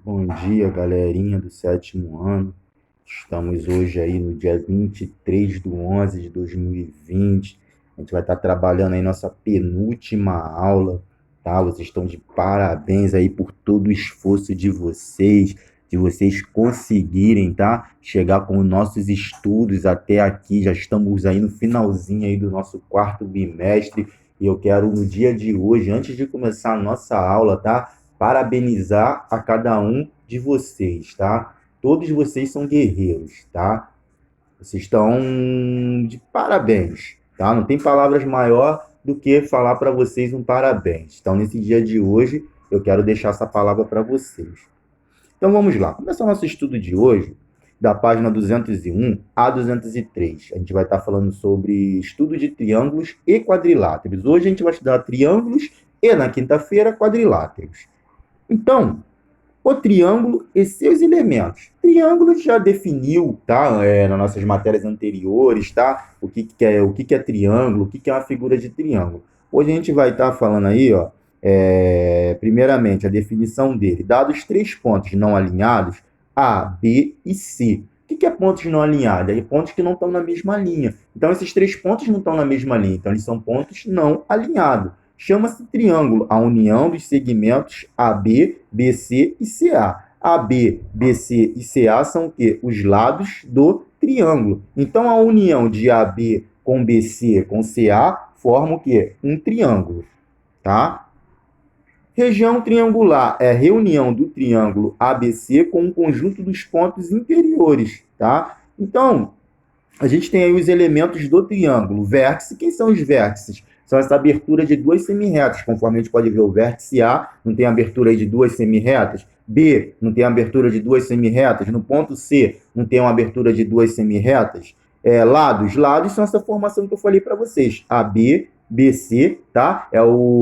Bom dia, galerinha do sétimo ano. Estamos hoje aí no dia 23/11/2020. A gente vai estar trabalhando aí nossa penúltima aula, tá? Vocês estão de parabéns aí por todo o esforço de vocês conseguirem, tá? Chegar com os nossos estudos até aqui. Já estamos aí no finalzinho aí do nosso quarto bimestre. E eu quero, no dia de hoje, antes de começar a nossa aula, tá? Parabenizar a cada um de vocês, tá? Todos vocês são guerreiros, tá? Vocês estão de parabéns, tá? Não tem palavras maior do que falar para vocês um parabéns. Então, nesse dia de hoje, eu quero deixar essa palavra para vocês. Então, vamos lá. Começar o nosso estudo de hoje, da página 201 a 203. A gente vai estar falando sobre estudo de triângulos e quadriláteros. Hoje a gente vai estudar triângulos e, na quinta-feira, quadriláteros. Então, o triângulo e seus elementos. Triângulo já definiu, tá? Nas nossas matérias anteriores, tá? O que é triângulo, o que é uma figura de triângulo. Hoje a gente vai estar falando aí, ó, primeiramente, a definição dele. Dados três pontos não alinhados, A, B e C. O que é pontos não alinhados? É pontos que não estão na mesma linha. Então, esses três pontos não estão na mesma linha. Então, eles são pontos não alinhados. Chama-se triângulo a união dos segmentos AB, BC e CA. AB, BC e CA são o quê? Os lados do triângulo. Então, a união de AB com BC com CA forma o quê? Um triângulo, tá? Região triangular é a reunião do triângulo ABC com o conjunto dos pontos interiores, tá? Então, a gente tem aí os elementos do triângulo. Vértice, quem são os vértices? São essa abertura de duas semirretas, conforme a gente pode ver o vértice A, não tem abertura aí de duas semirretas. B, não tem abertura de duas semirretas. No ponto C, não tem uma abertura de duas semirretas. Lados são essa formação que eu falei para vocês. AB, BC, tá?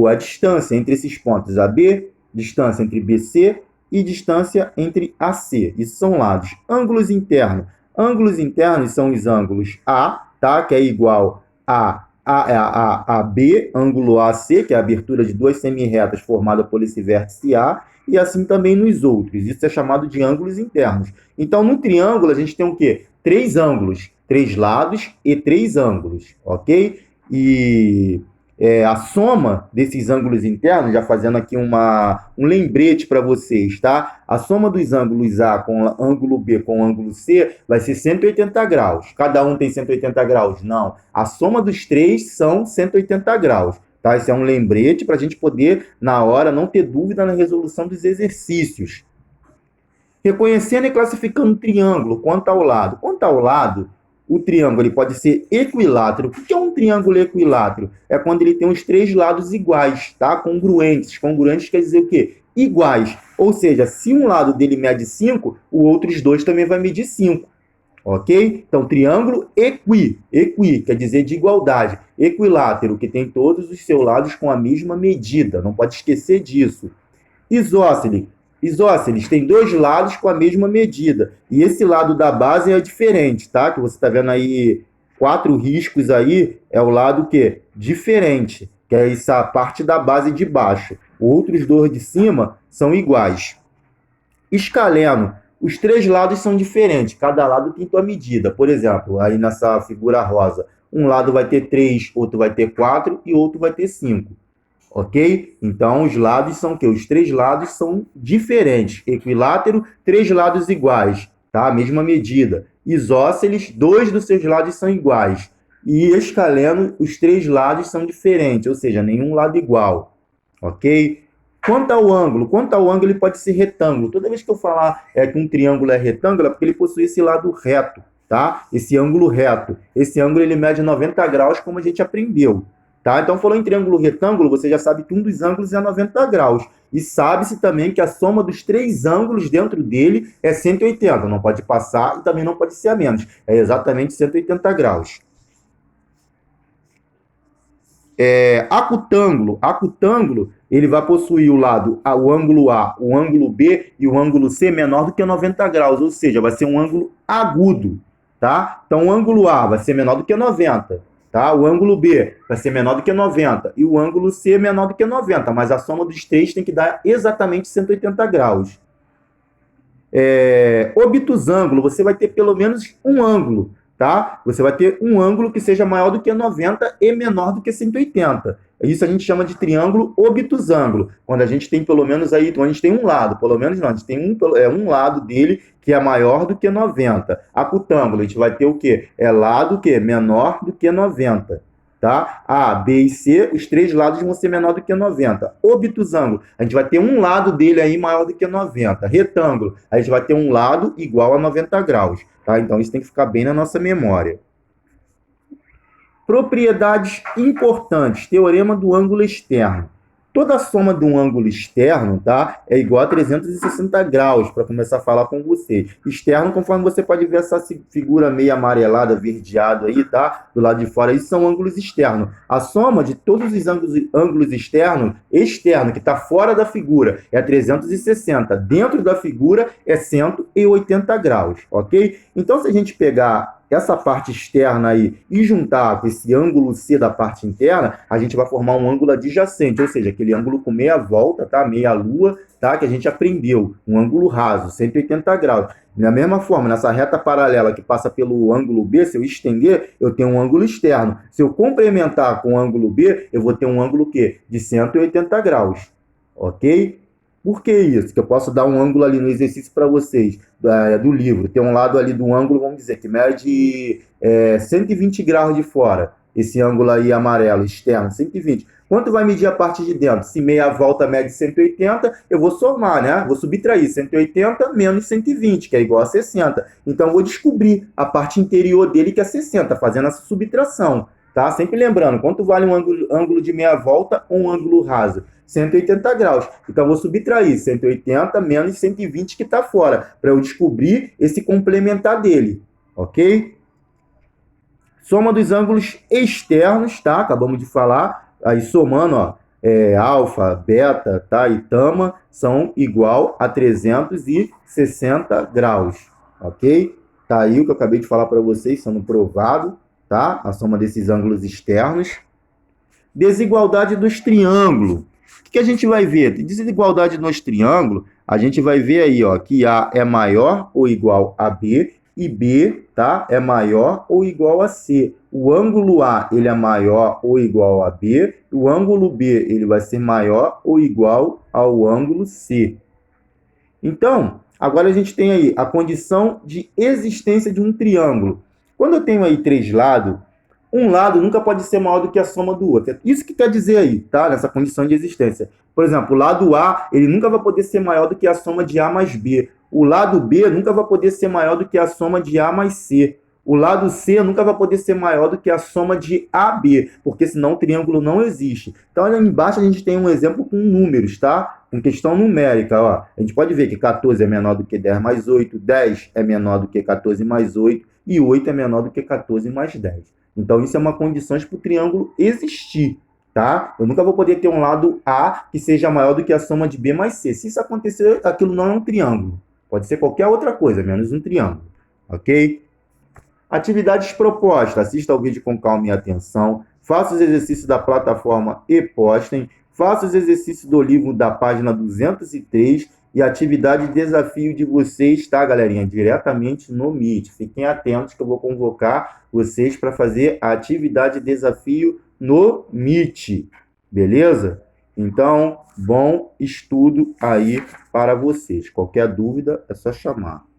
A distância entre esses pontos. AB, distância entre BC e distância entre AC. Isso são lados. Ângulos internos. Ângulos internos são os ângulos A, tá? Que é igual a B, ângulo AC, que é a abertura de duas semirretas formada por esse vértice A, e assim também nos outros. Isso é chamado de ângulos internos. Então, no triângulo, a gente tem o quê? Três ângulos, três lados e três ângulos, ok? E a soma desses ângulos internos, já fazendo aqui um lembrete para vocês, tá? A soma dos ângulos A com o ângulo B com o ângulo C vai ser 180 graus. Cada um tem 180 graus? Não. A soma dos três são 180 graus. Tá? Esse é um lembrete para a gente poder, na hora, não ter dúvida na resolução dos exercícios. Reconhecendo e classificando o triângulo quanto ao lado. Quanto ao lado, o triângulo ele pode ser equilátero. O que é um triângulo equilátero? É quando ele tem os três lados iguais, tá? Congruentes. Congruentes quer dizer o quê? Iguais. Ou seja, se um lado dele mede 5, os outros dois também vai medir 5. Ok? Então, triângulo equi quer dizer de igualdade. Equilátero, que tem todos os seus lados com a mesma medida. Não pode esquecer disso. Isósceles tem dois lados com a mesma medida. E esse lado da base é diferente, tá? Que você está vendo aí 4 riscos aí, é o lado que diferente, que é essa parte da base de baixo. Outros dois de cima são iguais. Escaleno, os três lados são diferentes, cada lado tem sua medida. Por exemplo, aí nessa figura rosa, um lado vai ter 3, outro vai ter 4 e outro vai ter 5. Ok? Então, os lados são o quê? Os três lados são diferentes. Equilátero, três lados iguais, tá? Mesma medida. Isósceles, dois dos seus lados são iguais. E escaleno, os três lados são diferentes, ou seja, nenhum lado igual. Ok? Quanto ao ângulo, ele pode ser retângulo. Toda vez que eu falar que um triângulo é retângulo, é porque ele possui esse lado reto, tá? Esse ângulo reto. Esse ângulo ele mede 90 graus, como a gente aprendeu. Tá? Então, falou em triângulo retângulo, você já sabe que um dos ângulos é 90 graus. E sabe-se também que a soma dos três ângulos dentro dele é 180. Não pode passar e também não pode ser a menos. É exatamente 180 graus. Acutângulo, ele vai possuir o ângulo A, o ângulo B e o ângulo C menor do que 90 graus. Ou seja, vai ser um ângulo agudo. Tá? Então, o ângulo A vai ser menor do que 90. Tá? O ângulo B vai ser menor do que 90 e o ângulo C menor do que 90, mas a soma dos três tem que dar exatamente 180 graus. obtusângulo, você vai ter pelo menos um ângulo, tá? Você vai ter um ângulo que seja maior do que 90 e menor do que 180. Isso a gente chama de triângulo obtusângulo, quando a gente tem pelo menos aí, quando a gente tem um lado, pelo menos não, a gente tem um lado dele que é maior do que 90. Acutângulo, a gente vai ter o quê? É lado que menor do que 90. Tá? A, B e C, os três lados vão ser menor do que 90. Obtusângulo, a gente vai ter um lado dele aí maior do que 90. Retângulo, a gente vai ter um lado igual a 90 graus. Tá? Então, isso tem que ficar bem na nossa memória. Propriedades importantes. Teorema do ângulo externo. Toda a soma de um ângulo externo, tá, é igual a 360 graus, para começar a falar com você. Externo, conforme você pode ver essa figura meio amarelada, verdeado aí, tá, do lado de fora, isso são ângulos externos. A soma de todos os ângulos externos, que está fora da figura, é 360. Dentro da figura é 180 graus, ok? Então, se a gente pegar essa parte externa aí e juntar com esse ângulo C da parte interna, a gente vai formar um ângulo adjacente, ou seja, aquele ângulo com meia volta, tá? Meia lua, tá? Que a gente aprendeu, um ângulo raso, 180 graus. Da mesma forma, nessa reta paralela que passa pelo ângulo B, se eu estender, eu tenho um ângulo externo. Se eu complementar com o ângulo B, eu vou ter um ângulo quê? De 180 graus, ok? Por que isso? Que eu posso dar um ângulo ali no exercício para vocês, do livro. Tem um lado ali do ângulo, vamos dizer, que mede 120 graus de fora. Esse ângulo aí amarelo, externo, 120. Quanto vai medir a parte de dentro? Se meia volta mede 180, eu vou somar, né? Vou subtrair 180 menos 120, que é igual a 60. Então, eu vou descobrir a parte interior dele, que é 60, fazendo essa subtração. Tá? Sempre lembrando, quanto vale um ângulo de meia volta ou um ângulo raso? 180 graus. Então, eu vou subtrair 180 menos 120 que está fora, para eu descobrir esse complementar dele, ok? Soma dos ângulos externos, tá? Acabamos de falar. Aí, somando, ó, alfa, beta, tá? E tama são igual a 360 graus, ok? Tá aí o que eu acabei de falar para vocês, sendo provado, tá? A soma desses ângulos externos. Desigualdade dos triângulos. O que a gente vai ver? Desigualdade nos triângulos, a gente vai ver aí, ó, que A é maior ou igual a B e B, tá, é maior ou igual a C. O ângulo A, ele é maior ou igual a B, o ângulo B, ele vai ser maior ou igual ao ângulo C. Então, agora a gente tem aí a condição de existência de um triângulo. Quando eu tenho aí três lados, um lado nunca pode ser maior do que a soma do outro. Isso que quer dizer aí, tá? Nessa condição de existência. Por exemplo, o lado A, ele nunca vai poder ser maior do que a soma de A mais B. O lado B nunca vai poder ser maior do que a soma de A mais C. O lado C nunca vai poder ser maior do que a soma de AB, porque senão o triângulo não existe. Então, ali embaixo a gente tem um exemplo com números, tá? Com questão numérica, ó. A gente pode ver que 14 é menor do que 10 mais 8, 10 é menor do que 14 mais 8 e 8 é menor do que 14 mais 10. Então, isso é uma condição para o triângulo existir, tá? Eu nunca vou poder ter um lado A que seja maior do que a soma de B mais C. Se isso acontecer, aquilo não é um triângulo. Pode ser qualquer outra coisa, menos um triângulo, ok? Atividades propostas. Assista ao vídeo com calma e atenção. Faça os exercícios da plataforma e postem. Faça os exercícios do livro da página 203 e atividade de desafio de vocês, tá, galerinha? Diretamente no Meet. Fiquem atentos que eu vou convocar vocês para fazer a atividade de desafio no Meet. Beleza? Então, bom estudo aí para vocês. Qualquer dúvida é só chamar.